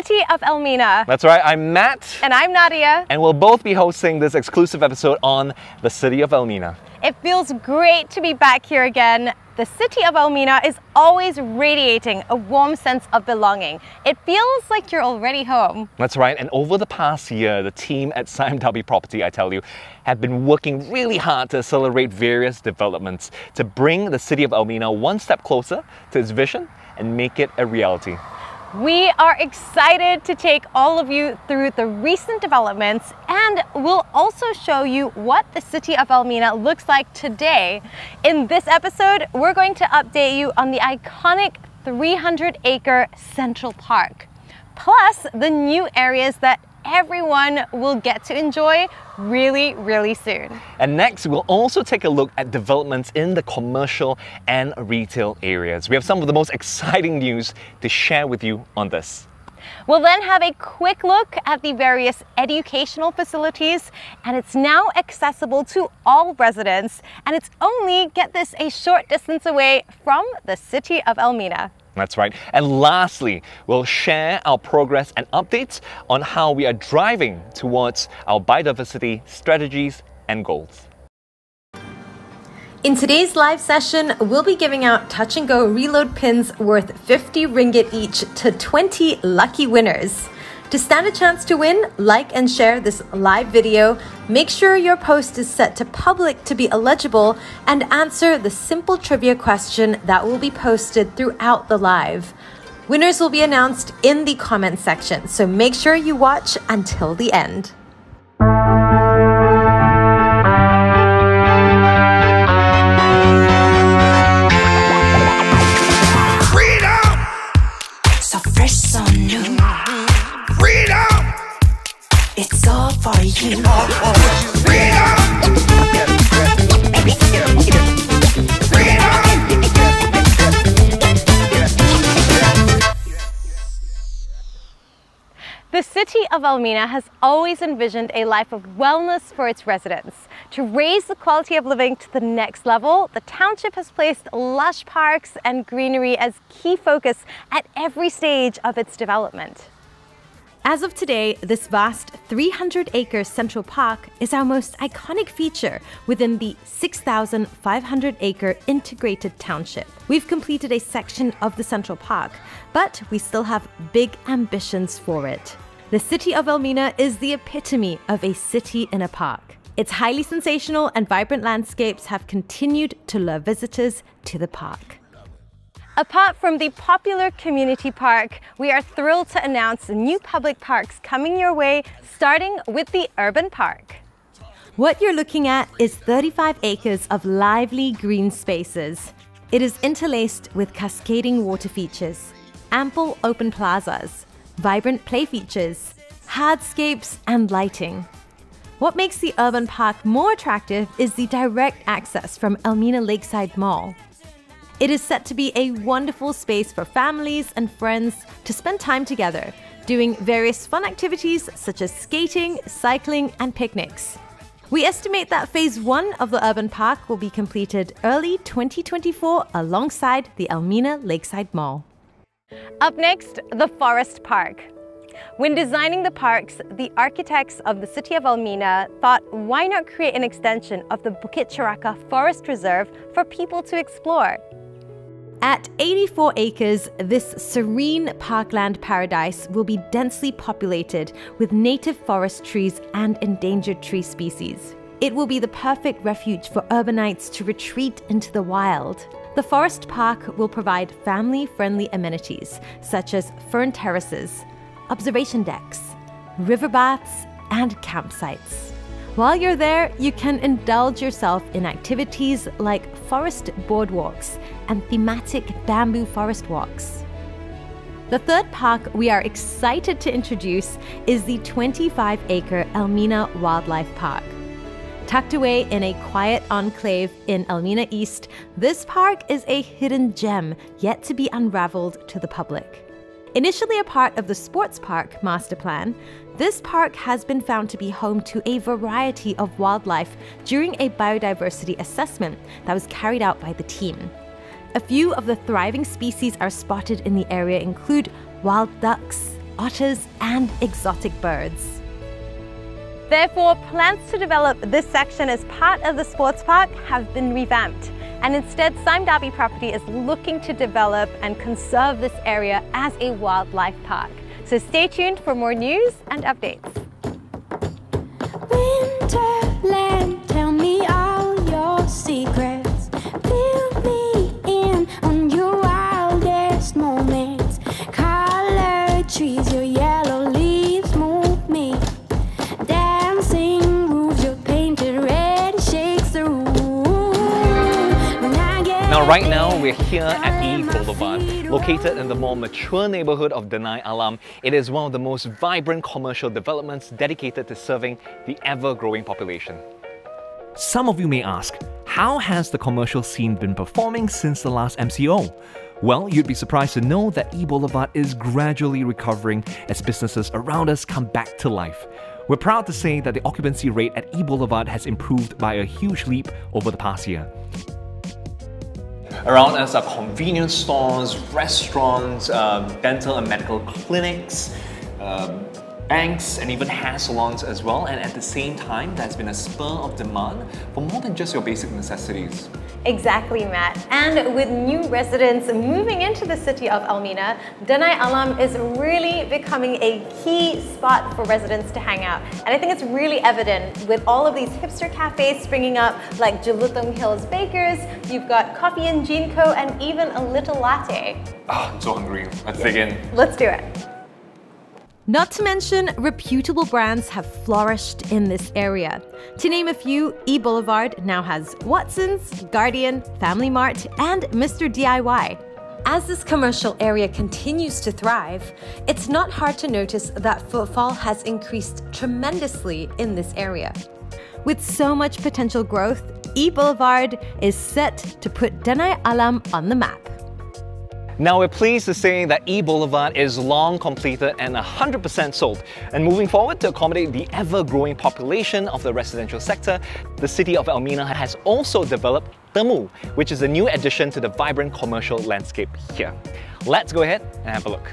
City of Elmina. That's right, I'm Matt. And I'm Nadia. And we'll both be hosting this exclusive episode on the City of Elmina. It feels great to be back here again. The City of Elmina is always radiating a warm sense of belonging. It feels like you're already home. That's right, and over the past year, the team at Sime Darby Property, I tell you, have been working really hard to accelerate various developments to bring the City of Elmina one step closer to its vision and make it a reality. We are excited to take all of you through the recent developments, and we'll also show you what the City of Elmina looks like today. In this episode, we're going to update you on the iconic 300-acre Central Park, plus the new areas that everyone will get to enjoy really soon. And next, we'll also take a look at developments in the commercial and retail areas. We have some of the most exciting news to share with you on this. We'll then have a quick look at the various educational facilities, and it's now accessible to all residents, and it's only, get this, a short distance away from the City of Elmina. That's right. And lastly, we'll share our progress and updates on how we are driving towards our biodiversity strategies and goals. In today's live session, we'll be giving out touch and go reload pins worth 50 ringgit each to 20 lucky winners. To stand a chance to win, like and share this live video, make sure your post is set to public to be eligible, and answer the simple trivia question that will be posted throughout the live. Winners will be announced in the comment section, so make sure you watch until the end. It's all for you. The City of Elmina has always envisioned a life of wellness for its residents. To raise the quality of living to the next level, the Township has placed lush parks and greenery as key focus at every stage of its development. As of today, this vast 300-acre Central Park is our most iconic feature within the 6,500-acre integrated township. We've completed a section of the Central Park, but we still have big ambitions for it. The City of Elmina is the epitome of a city in a park. Its highly sensational and vibrant landscapes have continued to lure visitors to the park. Apart from the popular community park, we are thrilled to announce new public parks coming your way, starting with the urban park. What you're looking at is 35 acres of lively green spaces. It is interlaced with cascading water features, ample open plazas, vibrant play features, hardscapes, and lighting. What makes the urban park more attractive is the direct access from Elmina Lakeside Mall. It is set to be a wonderful space for families and friends to spend time together, doing various fun activities such as skating, cycling, and picnics. We estimate that Phase 1 of the urban park will be completed early 2024 alongside the Elmina Lakeside Mall. Up next, the Forest Park. When designing the parks, the architects of the City of Elmina thought, why not create an extension of the Bukit Cheraka Forest Reserve for people to explore? At 84 acres, this serene parkland paradise will be densely populated with native forest trees and endangered tree species. It will be the perfect refuge for urbanites to retreat into the wild. The forest park will provide family-friendly amenities such as fern terraces, observation decks, river baths, and campsites. While you're there, you can indulge yourself in activities like forest boardwalks and thematic bamboo forest walks. The third park we are excited to introduce is the 25-acre Elmina Wildlife Park. Tucked away in a quiet enclave in Elmina East, this park is a hidden gem yet to be unraveled to the public. Initially a part of the Sports Park master plan, this park has been found to be home to a variety of wildlife during a biodiversity assessment that was carried out by the team. A few of the thriving species are spotted in the area include wild ducks, otters, and exotic birds. Therefore, plans to develop this section as part of the sports park have been revamped, and instead Sime Darby property is looking to develop and conserve this area as a wildlife park. So stay tuned for more news and updates. Winterland, tell me all your secrets. Fill me in on your wildest moments. Colored trees, your yellow leaves move me. Dancing roofs, your painted red shakes the room. Now right now we're here at Boulevard, located in the more mature neighborhood of Danai Alam. It is one of the most vibrant commercial developments dedicated to serving the ever-growing population. Some of you may ask, how has the commercial scene been performing since the last MCO? Well, you'd be surprised to know that Boulevard is gradually recovering as businesses around us come back to life. We're proud to say that the occupancy rate at Boulevard has improved by a huge leap over the past year. Around us are convenience stores, restaurants, dental and medical clinics, banks, and even hair salons as well. And at the same time, there's been a spur of demand for more than just your basic necessities. Exactly, Matt. And with new residents moving into the city of Elmina, Danai Alam is really becoming a key spot for residents to hang out. And I think it's really evident with all of these hipster cafes springing up, like Jelutong Hills Bakers, you've got Coffee and Jean Co, and even a little latte. Oh, I'm so hungry. Let's dig in. Let's do it. Not to mention, reputable brands have flourished in this area. To name a few, Boulevard now has Watsons, Guardian, Family Mart, and Mr. DIY. As this commercial area continues to thrive, it's not hard to notice that footfall has increased tremendously in this area. With so much potential growth, Boulevard is set to put Danai Alam on the map. Now we're pleased to say that Boulevard is long completed and 100% sold. And moving forward to accommodate the ever-growing population of the residential sector, the City of Elmina has also developed Tamu, which is a new addition to the vibrant commercial landscape here. Let's go ahead and have a look.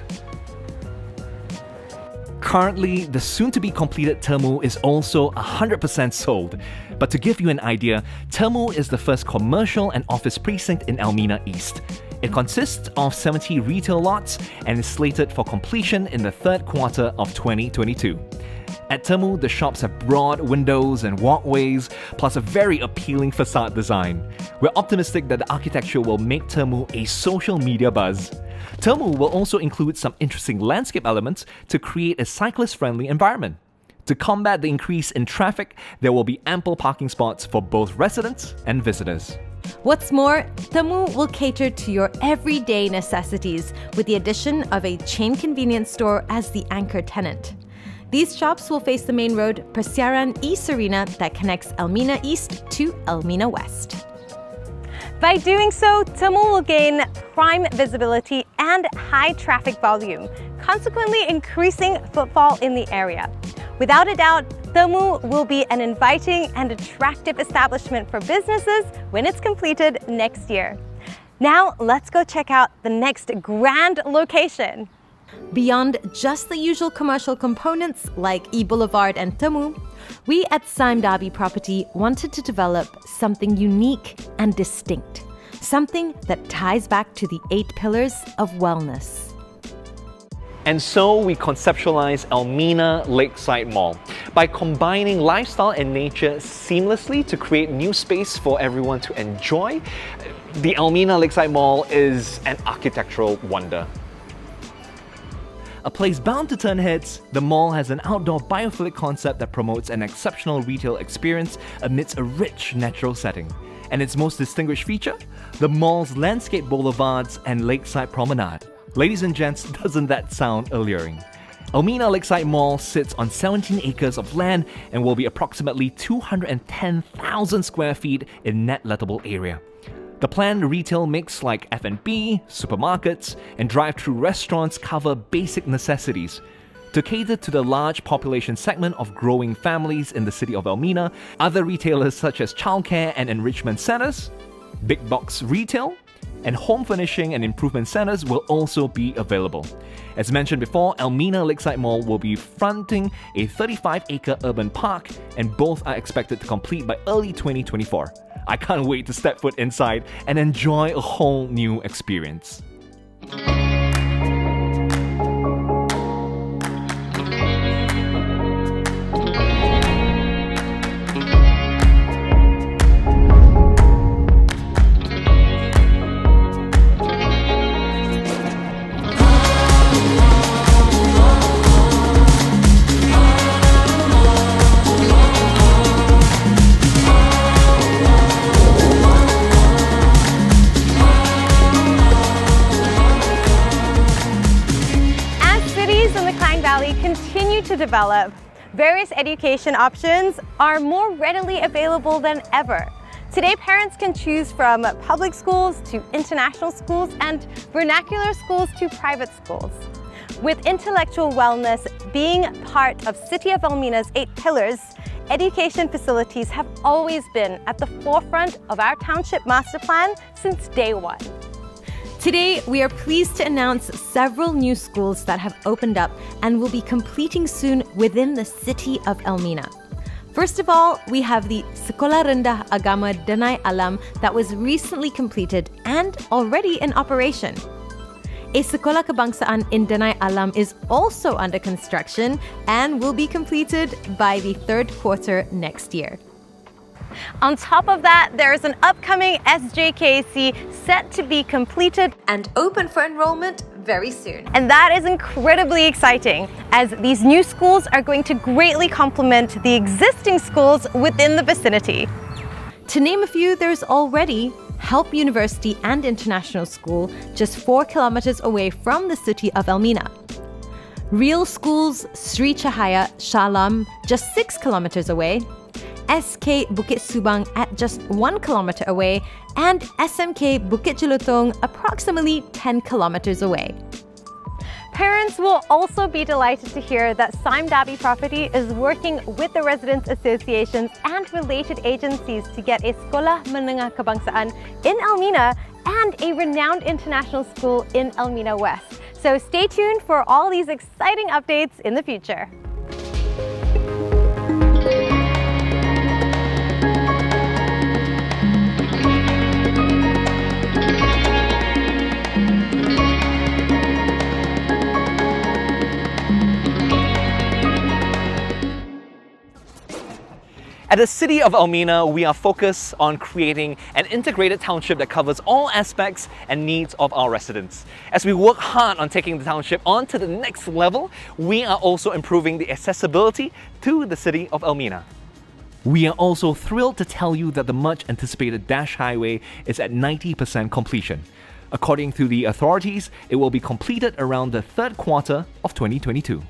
Currently, the soon-to-be completed Tamu is also 100% sold. But to give you an idea, Tamu is the first commercial and office precinct in Elmina East. It consists of 70 retail lots and is slated for completion in the third quarter of 2022. At Tamu, the shops have broad windows and walkways, plus a very appealing facade design. We're optimistic that the architecture will make Tamu a social media buzz. Tamu will also include some interesting landscape elements to create a cyclist-friendly environment. To combat the increase in traffic, there will be ample parking spots for both residents and visitors. What's more, Tamu will cater to your everyday necessities with the addition of a chain convenience store as the anchor tenant. These shops will face the main road, Persiaran East Arena, that connects Elmina East to Elmina West. By doing so, Tamu will gain prime visibility and high traffic volume, consequently increasing footfall in the area. Without a doubt, Tamu will be an inviting and attractive establishment for businesses when it's completed next year. Now, let's go check out the next grand location. Beyond just the usual commercial components like Boulevard and Tamu, we at Sime Darby Property wanted to develop something unique and distinct, something that ties back to the 8 pillars of wellness. And so we conceptualized Elmina Lakeside Mall by combining lifestyle and nature seamlessly to create new space for everyone to enjoy. The Elmina Lakeside Mall is an architectural wonder. A place bound to turn heads, the mall has an outdoor biophilic concept that promotes an exceptional retail experience amidst a rich natural setting. And its most distinguished feature? The mall's landscape boulevards and lakeside promenade. Ladies and gents, doesn't that sound alluring? Elmina Lakeside Mall sits on 17 acres of land and will be approximately 210,000 square feet in net lettable area. The planned retail mix like F&B, supermarkets, and drive-through restaurants cover basic necessities. To cater to the large population segment of growing families in the city of Elmina, other retailers such as childcare and enrichment centers, big box retail, and home furnishing and improvement centers will also be available. As mentioned before, Elmina Lakeside Mall will be fronting a 35-acre urban park, and both are expected to complete by early 2024. I can't wait to step foot inside and enjoy a whole new experience. Continue to develop, various education options are more readily available than ever. Today, parents can choose from public schools to international schools and vernacular schools to private schools. With intellectual wellness being part of City of Elmina's 8 pillars, education facilities have always been at the forefront of our township master plan since day one. Today, we are pleased to announce several new schools that have opened up and will be completing soon within the City of Elmina. First of all, we have the Sekolah Rendah Agama Denai Alam that was recently completed and already in operation. A Sekolah Kebangsaan in Denai Alam is also under construction and will be completed by the 3rd quarter next year. On top of that, there is an upcoming SJKC set to be completed and open for enrollment very soon. And that is incredibly exciting, as these new schools are going to greatly complement the existing schools within the vicinity. To name a few, there's already Help University and International School just 4 kilometers away from the City of Elmina. Real Schools Sri Cahaya Shalam just 6 kilometers away. SK Bukit Subang at just 1 kilometer away, and SMK Bukit Jelutong approximately 10 kilometers away. Parents will also be delighted to hear that Sime Darby Property is working with the residents' associations and related agencies to get a Sekolah Menengah Kebangsaan in Elmina and a renowned international school in Elmina West. So stay tuned for all these exciting updates in the future. At the City of Elmina, we are focused on creating an integrated township that covers all aspects and needs of our residents. As we work hard on taking the township on to the next level, we are also improving the accessibility to the City of Elmina. We are also thrilled to tell you that the much anticipated Dash Highway is at 90% completion. According to the authorities, it will be completed around the 3rd quarter of 2022.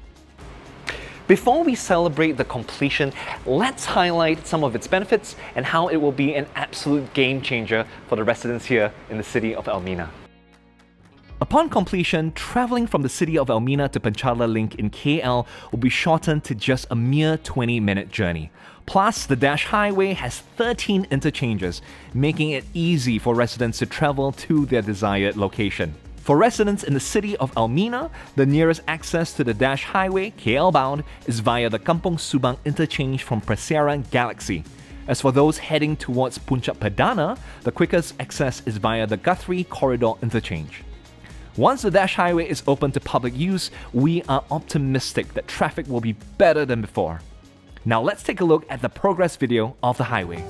Before we celebrate the completion, let's highlight some of its benefits and how it will be an absolute game changer for the residents here in the City of Elmina. Upon completion, travelling from the City of Elmina to Penchala Link in KL will be shortened to just a mere 20-minute journey. Plus, the Dash Highway has 13 interchanges, making it easy for residents to travel to their desired location. For residents in the City of Elmina, the nearest access to the Dash Highway, KL bound, is via the Kampong Subang interchange from Persiaran Galaxy. As for those heading towards Puncak Perdana, the quickest access is via the Guthrie Corridor interchange. Once the Dash Highway is open to public use, we are optimistic that traffic will be better than before. Now let's take a look at the progress video of the highway.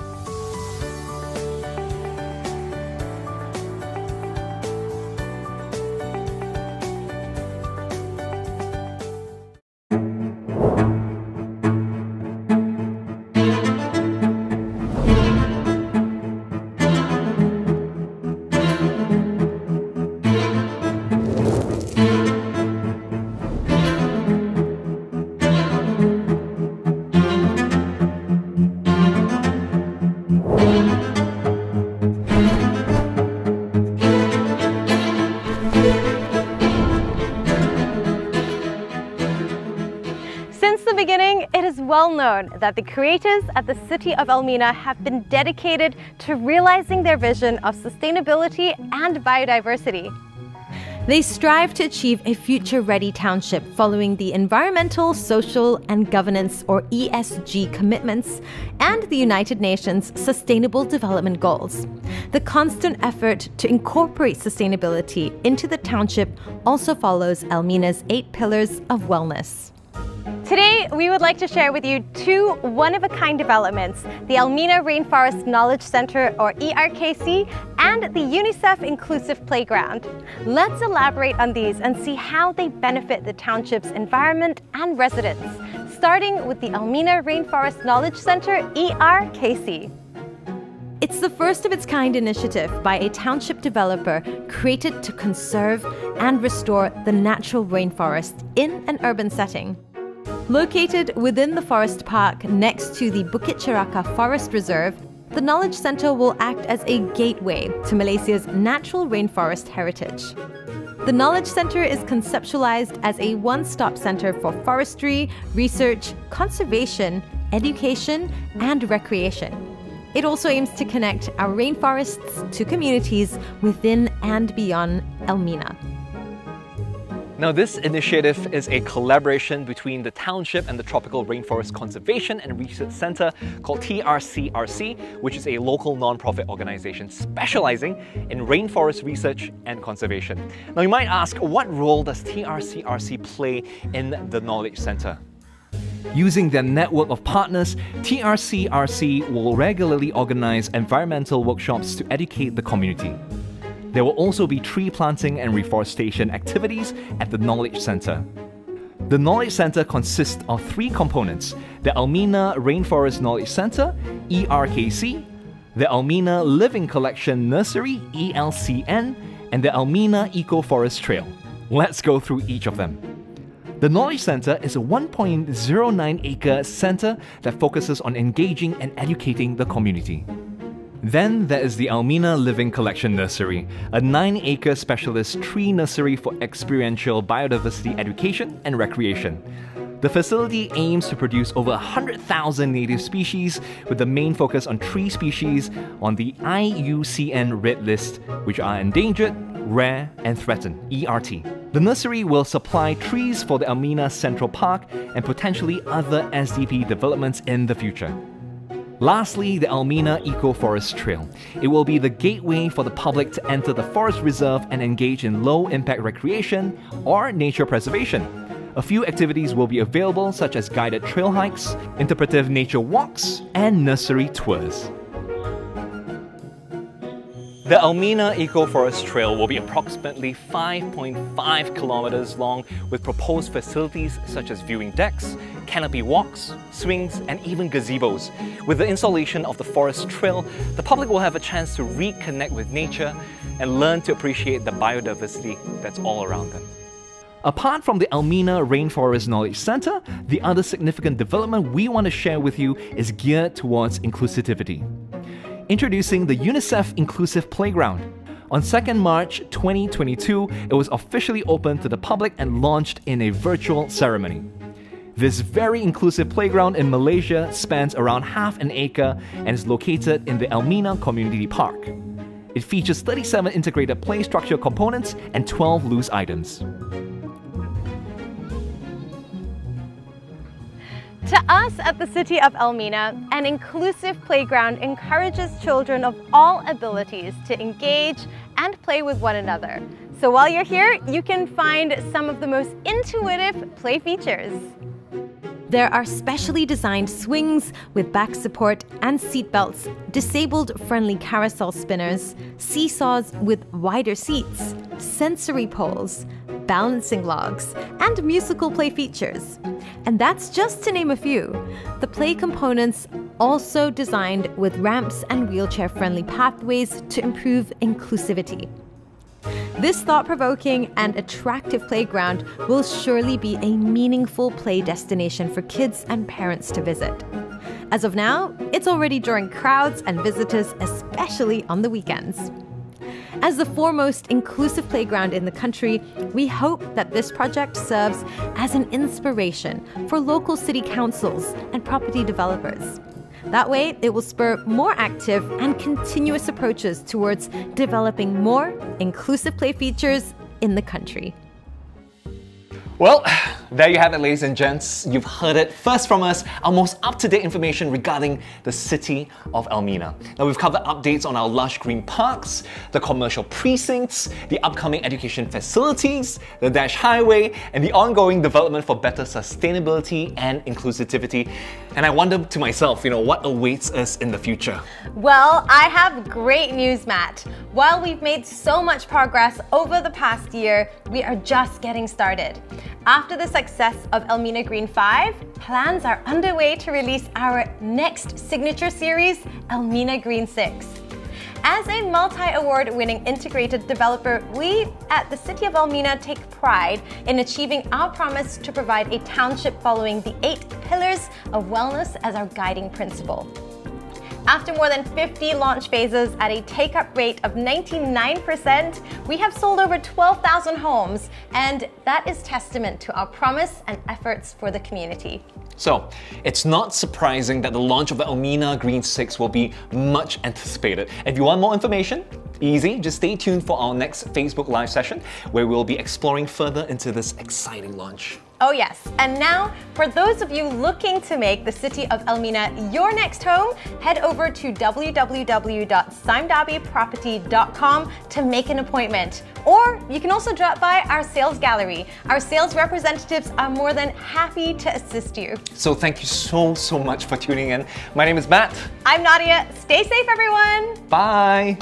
shown that the creators at the City of Elmina have been dedicated to realizing their vision of sustainability and biodiversity. They strive to achieve a future-ready township following the environmental, social, and governance, or ESG, commitments and the United Nations Sustainable Development Goals. The constant effort to incorporate sustainability into the township also follows Elmina's 8 pillars of wellness. Today, we would like to share with you 2 one-of-a-kind developments, the Elmina Rainforest Knowledge Center, or ERKC, and the UNICEF Inclusive Playground. Let's elaborate on these and see how they benefit the township's environment and residents, starting with the Elmina Rainforest Knowledge Center, ERKC. It's the first of its kind initiative by a township developer created to conserve and restore the natural rainforest in an urban setting. Located within the forest park next to the Bukit Cheraka Forest Reserve, the Knowledge Center will act as a gateway to Malaysia's natural rainforest heritage. The Knowledge Center is conceptualized as a one-stop center for forestry, research, conservation, education, and recreation. It also aims to connect our rainforests to communities within and beyond Elmina. Now, this initiative is a collaboration between the Township and the Tropical Rainforest Conservation and Research Center called TRCRC, which is a local non-profit organization specializing in rainforest research and conservation. Now, you might ask, what role does TRCRC play in the Knowledge Center? Using their network of partners, TRCRC will regularly organize environmental workshops to educate the community. There will also be tree planting and reforestation activities at the Knowledge Center. The Knowledge Center consists of 3 components: the Elmina Rainforest Knowledge Center, ERKC, the Elmina Living Collection Nursery, ELCN, and the Elmina Eco Forest Trail. Let's go through each of them. The Knowledge Center is a 1.09-acre center that focuses on engaging and educating the community. Then there is the Elmina Living Collection Nursery, a 9-acre specialist tree nursery for experiential biodiversity education and recreation. The facility aims to produce over 100,000 native species, with the main focus on tree species on the IUCN Red List, which are endangered, rare, and threatened, ERT. The nursery will supply trees for the Elmina Central Park and potentially other SDP developments in the future. Lastly, the Elmina Eco Forest Trail. It will be the gateway for the public to enter the forest reserve and engage in low-impact recreation or nature preservation. A few activities will be available, such as guided trail hikes, interpretive nature walks, and nursery tours. The Elmina Eco Forest Trail will be approximately 5.5 kilometers long, with proposed facilities such as viewing decks, canopy walks, swings, and even gazebos. With the installation of the forest trail, the public will have a chance to reconnect with nature and learn to appreciate the biodiversity that's all around them. Apart from the Elmina Rainforest Knowledge Center, the other significant development we want to share with you is geared towards inclusivity. Introducing the UNICEF Inclusive Playground. On 2nd March 2022, it was officially opened to the public and launched in a virtual ceremony. This very inclusive playground in Malaysia spans around half an acre and is located in the Elmina Community Park. It features 37 integrated play structure components and 12 loose items. To us at the City of Elmina, an inclusive playground encourages children of all abilities to engage and play with one another. So while you're here, you can find some of the most intuitive play features. There are specially designed swings with back support and seat belts, disabled-friendly carousel spinners, seesaws with wider seats, sensory poles, balancing logs, and musical play features. And that's just to name a few. The play components also designed with ramps and wheelchair-friendly pathways to improve inclusivity. This thought-provoking and attractive playground will surely be a meaningful play destination for kids and parents to visit. As of now, it's already drawing crowds and visitors, especially on the weekends. As the foremost inclusive playground in the country, we hope that this project serves as an inspiration for local city councils and property developers. That way, it will spur more active and continuous approaches towards developing more inclusive play features in the country. Well, there you have it, ladies and gents. You've heard it first from us, our most up-to-date information regarding the City of Elmina. Now, we've covered updates on our lush green parks, the commercial precincts, the upcoming education facilities, the Dash Highway, and the ongoing development for better sustainability and inclusivity. And I wonder to myself, what awaits us in the future? Well, I have great news, Matt. While we've made so much progress over the past year, we are just getting started. After the success of Elmina Green 5, plans are underway to release our next signature series, Elmina Green 6. As a multi-award winning integrated developer, we at the City of Elmina take pride in achieving our promise to provide a township following the 8 pillars of wellness as our guiding principle. After more than 50 launch phases at a take-up rate of 99%, we have sold over 12,000 homes, and that is testament to our promise and efforts for the community. So, it's not surprising that the launch of the Elmina Green 6 will be much anticipated. If you want more information, easy, just stay tuned for our next Facebook Live session where we'll be exploring further into this exciting launch. Oh yes, and now for those of you looking to make the City of Elmina your next home, head over to www.simedarbyproperty.com to make an appointment. Or you can also drop by our sales gallery. Our sales representatives are more than happy to assist you. So thank you so much for tuning in. My name is Matt. I'm Nadia. Stay safe, everyone. Bye.